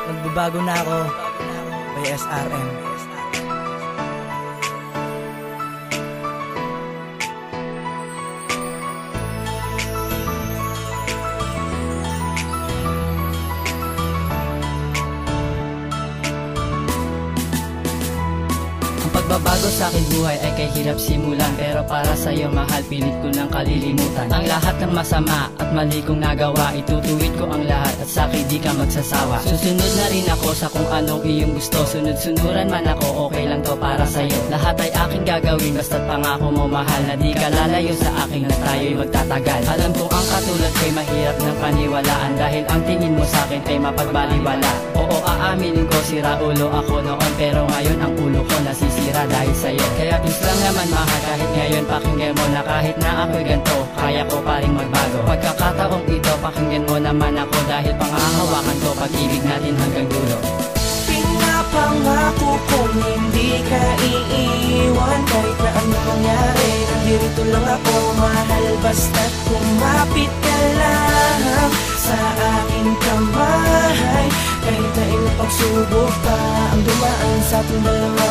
Magbabago na ako by SRM. Pagbabago sa aking buhay ay kay hirap simulan, pero para sa'yo mahal pilit ko nang kalilimutan ang lahat ng masama at mali kong nagawa. Itutuwid ko ang lahat at sa'kin di ka magsasawa. Susunod na rin ako sa kung anong iyong gusto. Sunod-sunuran man ako, okay lang to para sa'yo. Lahat ay aking gagawin basta't pangako mo mahal na di ka lalayo sa akin na tayo'y magtatagal. Alam kong ang katulad ko'y mahirap ng paniwalaan dahil ang tingin mo sa'kin ay mapagbaliwala. Oo, aaminin ko sira ulo ako noon, pero ngayon ang ulo ko nasisira dahil sa'yo. Kaya please lang naman mahal, kahit ngayon pakinggan mo na kahit na ako'y ganito, kaya ko pa rin magbago. Pagkakataong ito pakinggan mo naman ako dahil pangahawakan ko pag-ibig natin hanggang dulo. Pinapangako kong hindi ka iiwan kahit na anong mangyari. Nandito lang ako mahal basta't kumapit ka lang sa aking kamay. Kahit na ilang pagsubok pa ang dumaan sa ating dalawa,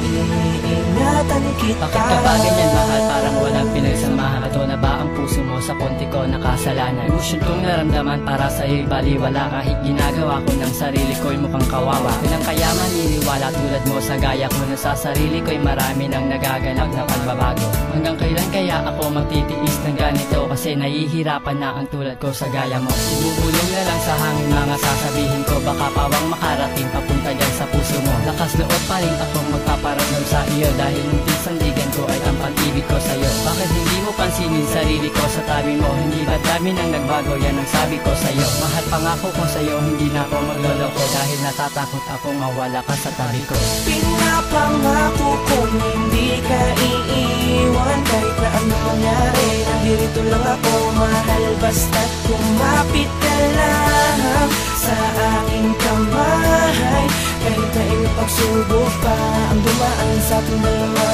iingatan kita. Bakit ka ba ganyan mahal, parang walang pinagsamahan? Ito na ba ang puso mo sa konti ko na kasalanan? Emosyon kong naramdaman para sa'yo'y baliwala, kahit ginagawa ko ng sarili ko'y mukhang kawawa. Kailang kaya maniniwala tulad mo sa gaya ko na sa sarili ko'y marami nang nagaganap na pagbabago. Hanggang kailan kaya ako magtitiis ng ganito, kasi nahihirapan na ang tulad ko sa gaya mo. Ibubulong na lang sa hangin mga sasabihin ko, baka pawang makarating papunta dyan sa puso mo. Lakas loob pa rin akong magpaparamdam sa iyo dahil munting sandigan ko ay ang pag-ibig ko sa'yo. Bakit hindi mo pansinin sarili ko sa tabi mo? Hindi ba dami nang nagbago, yan ang sabi ko sa'yo. Mahal, pangako ko sa'yo, hindi na ako magloloko dahil natatakot akong mawala ka sa tabi ko. Pinapangako kong hindi ka iiwan kahit na anong mangyari. Nandito lang ako mahal basta't kumapit ka lang sa aking kamay. Kahit na ilang pagsubok pa ang dumaan sa ating dalawa,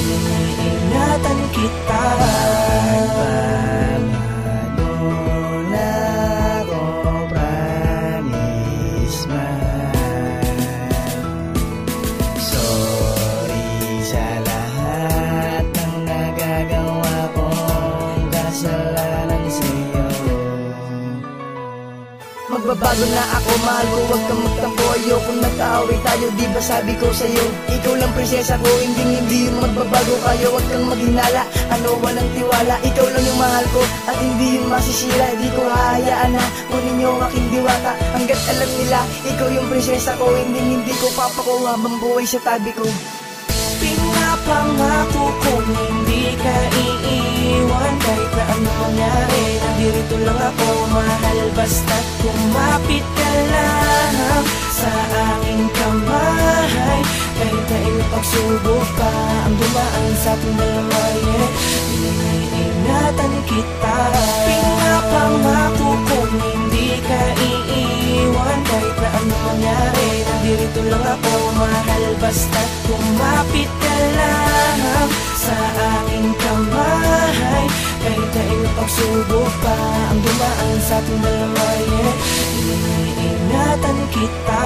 iingatan kita. Magbabago na ako, promise man. Sorry sa lahat ng nagagawa kong kasalanan sa'yo. Magbabago na ako, mahal ko, huwag kang magtampo. Ayokong nagkaaway tayo, di ba sabi ko sa'yo? Ikaw lang prinsesa ko, hindi yung magbabago kayo. Huwag kang maghinala, ano walang tiwala. Ikaw lang yung mahal ko, at hindi yung masisira. Di ko hahayaan na kunin yung aking diwata. Hanggat alam nila, ikaw yung prinsesa ko, hindi ko papakuha habang buhay sa tabi ko. Pinapangako kong hindi ka iiwan kahit na anong mangyari. Nandito lang ako mahal basta't kumapit ka lang sa aking kamay. Kahit na ilang pagsubok pa ang dumaan sa ating dalawa, iingatan kita. Pinapangako kong hindi ka iiwan kahit na anong mangyari. Nandito lang ako mahal basta't kumapit ka lang sa aking kamay. Kahit na ilang pagsubok pa ang dumaan sa ating dalawa, iingatan kita.